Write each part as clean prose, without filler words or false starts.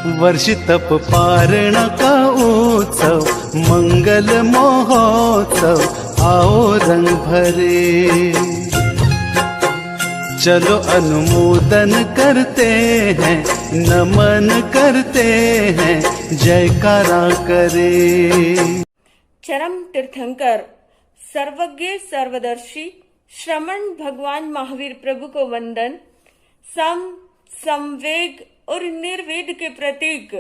वर्ष तप पारण का उत्सव, मंगल महोत्सव, आओ रंग भरे। चलो अनुमोदन करते हैं, नमन करते हैं, जयकारा करे। चरम तीर्थंकर, सर्वज्ञ सर्वदर्शी, श्रमण भगवान महावीर प्रभु को वंदन। संवेग और निर्वेद के प्रतीक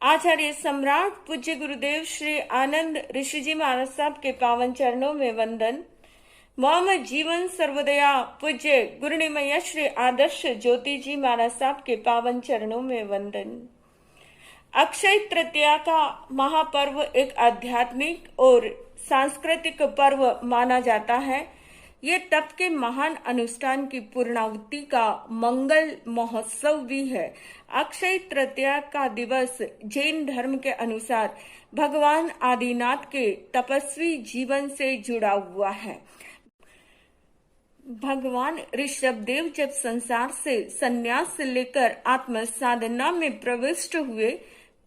आचार्य सम्राट पूज्य गुरुदेव श्री आनंद ऋषि जी महाराज साहब के पावन चरणों में वंदन। मोहम्मद जीवन सर्वोदया पूज्य गुरुनिमैया श्री आदर्श ज्योति जी महाराज साहब के पावन चरणों में वंदन। अक्षय तृतीया का महापर्व एक आध्यात्मिक और सांस्कृतिक पर्व माना जाता है। ये तप के महान अनुष्ठान की पूर्णाहुति का मंगल महोत्सव भी है। अक्षय तृतीया का दिवस जैन धर्म के अनुसार भगवान आदिनाथ के तपस्वी जीवन से जुड़ा हुआ है। भगवान ऋषभदेव जब संसार से संन्यास लेकर आत्म साधना में प्रविष्ट हुए,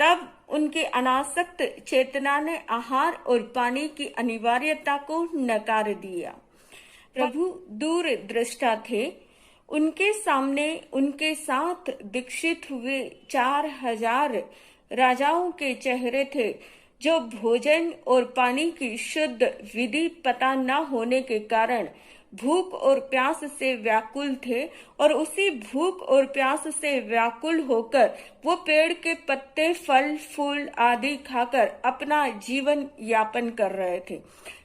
तब उनकी अनासक्त चेतना ने आहार और पानी की अनिवार्यता को नकार दिया। प्रभु दूर दृष्टा थे। उनके सामने उनके साथ दीक्षित हुए 4000 राजाओं के चेहरे थे, जो भोजन और पानी की शुद्ध विधि पता न होने के कारण भूख और प्यास से व्याकुल थे, और उसी भूख और प्यास से व्याकुल होकर वो पेड़ के पत्ते, फल फूल आदि खाकर अपना जीवन यापन कर रहे थे।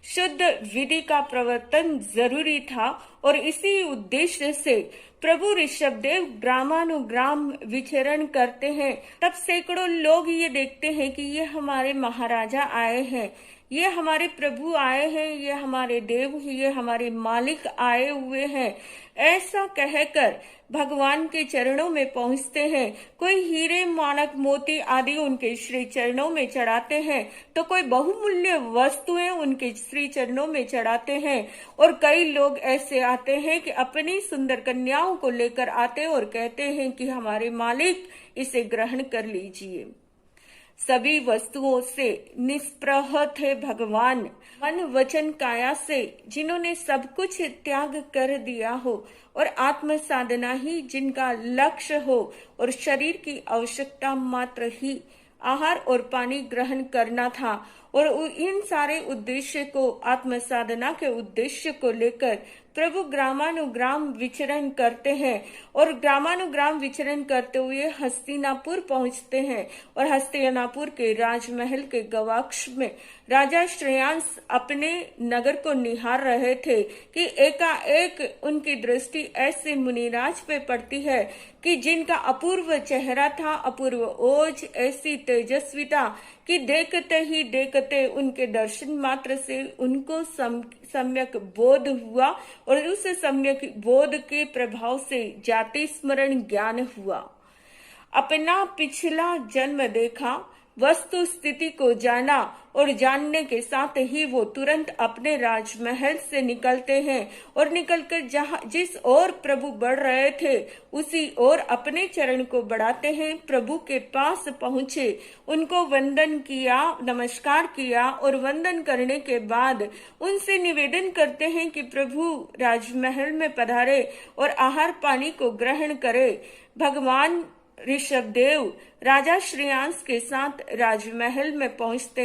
शुद्ध विधि का प्रवर्तन जरूरी था, और इसी उद्देश्य से प्रभु ऋषभदेव ग्रामानुग्राम विचरण करते हैं। तब सैकड़ों लोग ये देखते हैं कि ये हमारे महाराजा आए हैं, ये हमारे प्रभु आए हैं, ये हमारे देव, ये हमारे मालिक आए हुए हैं। ऐसा कहकर भगवान के चरणों में पहुंचते हैं। कोई हीरे माणक मोती आदि उनके श्री चरणों में चढ़ाते हैं, तो कोई बहुमूल्य वस्तुएं उनके श्री चरणों में चढ़ाते हैं, और कई लोग ऐसे आते हैं कि अपनी सुंदर कन्याओं को लेकर आते और कहते हैं कि हमारे मालिक इसे ग्रहण कर लीजिए। सभी वस्तुओं से निष्प्रह थे भगवान। मन वचन काया से जिन्होंने सब कुछ त्याग कर दिया हो, और आत्म साधना ही जिनका लक्ष्य हो, और शरीर की आवश्यकता मात्र ही आहार और पानी ग्रहण करना था, और इन सारे उद्देश्य को, आत्म साधना के उद्देश्य को लेकर प्रभु ग्रामानुग्राम विचरण करते हैं, और ग्रामानुग्राम विचरण करते हुए हस्तिनापुर पहुंचते हैं। और हस्तिनापुर के राजमहल के गवाक्ष में राजा श्रेयांश अपने नगर को निहार रहे थे कि एकाएक उनकी दृष्टि ऐसे मुनिराज पे पड़ती है कि जिनका अपूर्व चेहरा था, अपूर्व ओज, ऐसी तेजस्विता कि देखते ही देखते उनके दर्शन मात्र से उनको सम्यक बोध हुआ, और उस सम्यक बोध के प्रभाव से जाति स्मरण ज्ञान हुआ। अपना पिछला जन्म देखा, वस्तु स्थिति को जाना, और जानने के साथ ही वो तुरंत अपने राजमहल से निकलते हैं, और निकलकर जिस ओर प्रभु बढ़ रहे थे उसी ओर अपने चरण को बढ़ाते हैं। प्रभु के पास पहुंचे, उनको वंदन किया, नमस्कार किया, और वंदन करने के बाद उनसे निवेदन करते हैं कि प्रभु राजमहल में पधारे और आहार पानी को ग्रहण करे। भगवान ऋषभदेव राजा श्रेयांश के साथ राजमहल में पहुंचते।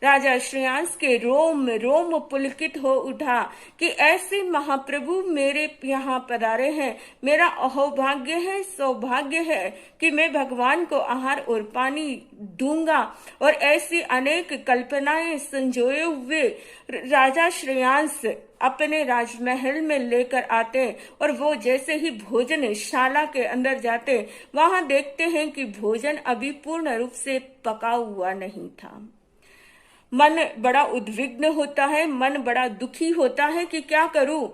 राजा श्रेयांश के रोम रोम पुलकित हो उठा कि ऐसे महाप्रभु मेरे यहाँ पधारे हैं। मेरा अहोभाग्य है, सौभाग्य है कि मैं भगवान को आहार और पानी दूंगा। और ऐसी अनेक कल्पनाएं संजोए हुए राजा श्रेयांश अपने राजमहल में लेकर आते, और वो जैसे ही भोजनशाला के अंदर जाते, वहां देखते हैं कि भोजन अभी पूर्ण रूप से पका हुआ नहीं था। मन बड़ा उद्विग्न होता है, मन बड़ा दुखी होता है कि क्या करूं।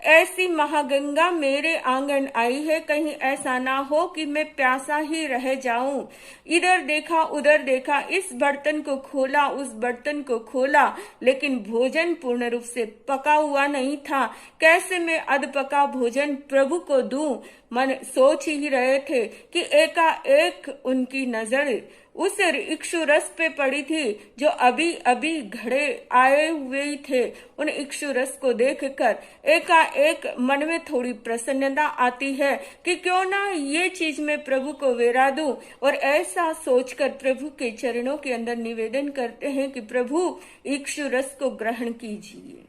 ऐसी महागंगा मेरे आंगन आई है, कहीं ऐसा ना हो कि मैं प्यासा ही रह जाऊं। इधर देखा उधर देखा, इस बर्तन को खोला उस बर्तन को खोला, लेकिन भोजन पूर्ण रूप से पका हुआ नहीं था। कैसे मैं अधपका भोजन प्रभु को दूं। मन सोच ही रहे थे कि एकाएक उनकी नजर उस इक्षु रस पे पड़ी थी जो अभी अभी घड़े आए हुए ही थे। उन इक्षु रस को देखकर एकाएक मन में थोड़ी प्रसन्नता आती है कि क्यों ना ये चीज मैं प्रभु को वेरा दूं, और ऐसा सोचकर प्रभु के चरणों के अंदर निवेदन करते हैं कि प्रभु इक्षु रस को ग्रहण कीजिए।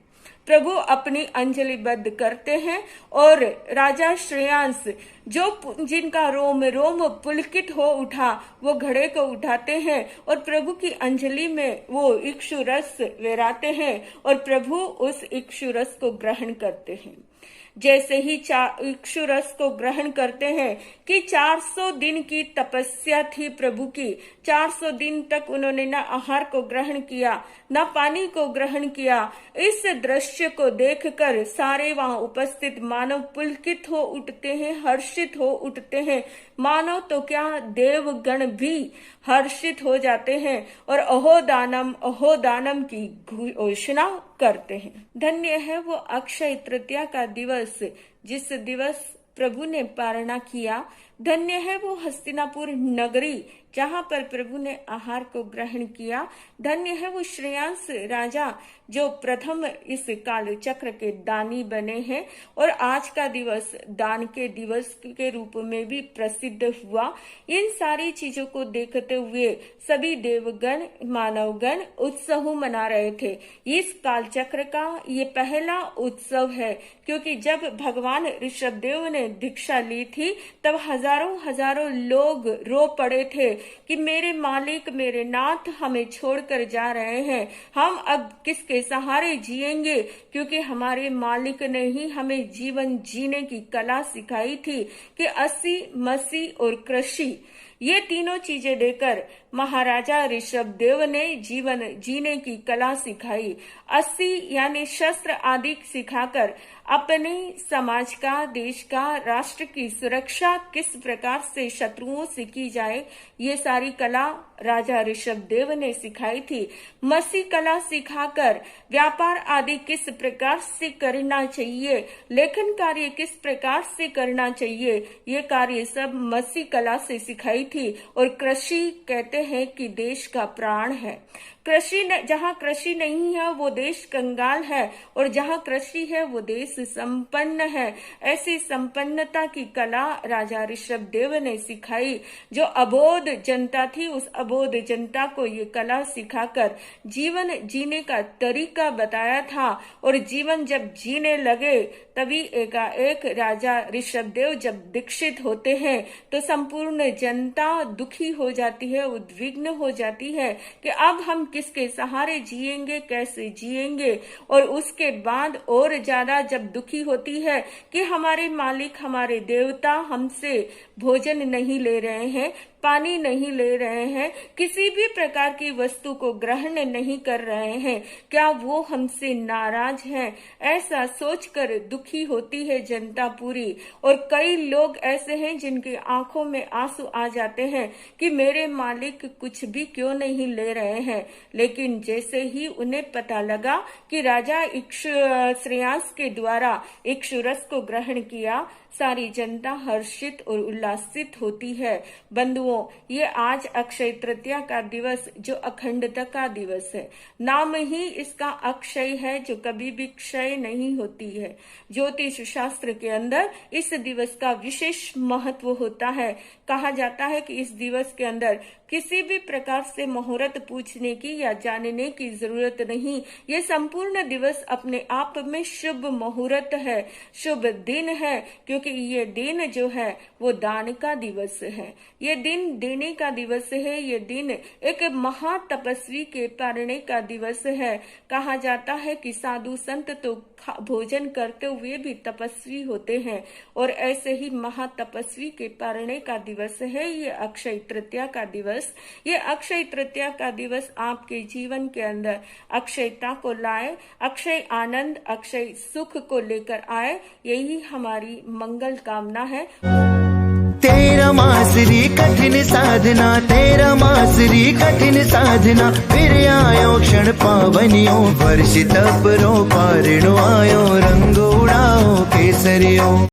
प्रभु अपनी अंजलिबद्ध करते हैं और राजा श्रेयांस जो जिनका रोम रोम पुलकित हो उठा वो घड़े को उठाते हैं और प्रभु की अंजलि में वो इक्षु रस वेराते हैं और प्रभु उस इक्षु रस को ग्रहण करते हैं। जैसे ही इक्षु रस को ग्रहण करते हैं कि 400 दिन की तपस्या थी प्रभु की। 400 दिन तक उन्होंने न आहार को ग्रहण किया न पानी को ग्रहण किया। इस दृश्य को देखकर सारे वहां उपस्थित मानव पुलकित हो उठते हैं, हर्षित हो उठते हैं। मानव तो क्या, देवगण भी हर्षित हो जाते हैं और अहो दानम की घोषणा करते हैं। धन्य है वो अक्षय तृतीया का दिवस जिस दिवस प्रभु ने पारणा किया। धन्य है वो हस्तिनापुर नगरी जहां पर प्रभु ने आहार को ग्रहण किया। धन्य है वो श्रेयांस राजा जो प्रथम इस काल चक्र के दानी बने हैं और आज का दिवस दान के दिवस के रूप में भी प्रसिद्ध हुआ। इन सारी चीजों को देखते हुए सभी देवगण मानवगण उत्सव मना रहे थे। इस काल चक्र का ये पहला उत्सव है क्योंकि जब भगवान ऋषभदेव ने दीक्षा ली थी तब हजारों लोग रो पड़े थे कि मेरे मालिक मेरे नाथ हमें छोड़कर जा रहे हैं, हम अब किसके सहारे जिएंगे, क्योंकि हमारे मालिक ने ही हमें जीवन जीने की कला सिखाई थी कि अस्सी मसी और कृषि ये तीनों चीजें देकर महाराजा ऋषभदेव ने जीवन जीने की कला सिखाई। 80 यानी शस्त्र आदि सिखाकर अपने समाज का, देश का, राष्ट्र की सुरक्षा किस प्रकार से शत्रुओं से की जाए ये सारी कला राजा ऋषभदेव ने सिखाई थी। मसी कला सिखाकर व्यापार आदि किस प्रकार से करना चाहिए, लेखन कार्य किस प्रकार से करना चाहिए, ये कार्य सब मसी कला से सिखाई थी। और कृषि कहते हैं कि देश का प्राण है। जहाँ कृषि नहीं है वो देश कंगाल है और जहाँ कृषि है वो देश संपन्न है। ऐसी संपन्नता की कला राजा ऋषभदेव ने सिखाई। जो अबोध जनता थी उस अबोध जनता को ये कला सिखाकर जीवन जीने का तरीका बताया था और जीवन जब जीने लगे तभी एकाएक राजा ऋषभदेव जब दीक्षित होते हैं तो संपूर्ण जनता दुखी हो जाती है, उद्विग्न हो जाती है कि अब हम किसके सहारे जिएंगे, कैसे जिएंगे। और उसके बाद और ज्यादा जब दुखी होती है कि हमारे मालिक, हमारे देवता हमसे भोजन नहीं ले रहे हैं, पानी नहीं ले रहे हैं, किसी भी प्रकार की वस्तु को ग्रहण नहीं कर रहे हैं, क्या वो हमसे नाराज हैं? ऐसा सोचकर दुखी होती है जनता पूरी। और कई लोग ऐसे हैं जिनकी आंखों में आंसू आ जाते हैं कि मेरे मालिक कुछ भी क्यों नहीं ले रहे हैं। लेकिन जैसे ही उन्हें पता लगा कि राजा श्रेयांस के द्वारा इक्षुरस को ग्रहण किया, सारी जनता हर्षित और उल्लासित होती है। बंधुओं, ये आज अक्षय तृतीया का दिवस जो अखंडता का दिवस है, नाम ही इसका अक्षय है जो कभी भी क्षय नहीं होती है। ज्योतिष शास्त्र के अंदर इस दिवस का विशेष महत्व होता है। कहा जाता है कि इस दिवस के अंदर किसी भी प्रकार से मुहूर्त पूछने की या जानने की जरूरत नहीं। ये संपूर्ण दिवस अपने आप में शुभ मुहूर्त है, शुभ दिन है, क्योंकि ये दिन जो है वो दान का दिवस है, ये दिन देने का दिवस है, ये दिन एक महातपस्वी के पारणे का दिवस है। कहा जाता है कि साधु संत तो भोजन करते हुए भी तपस्वी होते हैं और ऐसे ही महातपस्वी के पारणे का दिवस है ये अक्षय तृतीया का दिवस। ये अक्षय तृतीया का दिवस आपके जीवन के अंदर अक्षयता को लाए, अक्षय आनंद, अक्षय सुख को लेकर आए, यही हमारी मंगल कामना है। तेरा मासरी कठिन साधना, तेरा मासरी कठिन साधना, फिर आयो क्षण पावनियों, वर्षित तपरो पारणो आयो, रंग उड़ाओ केसरियों।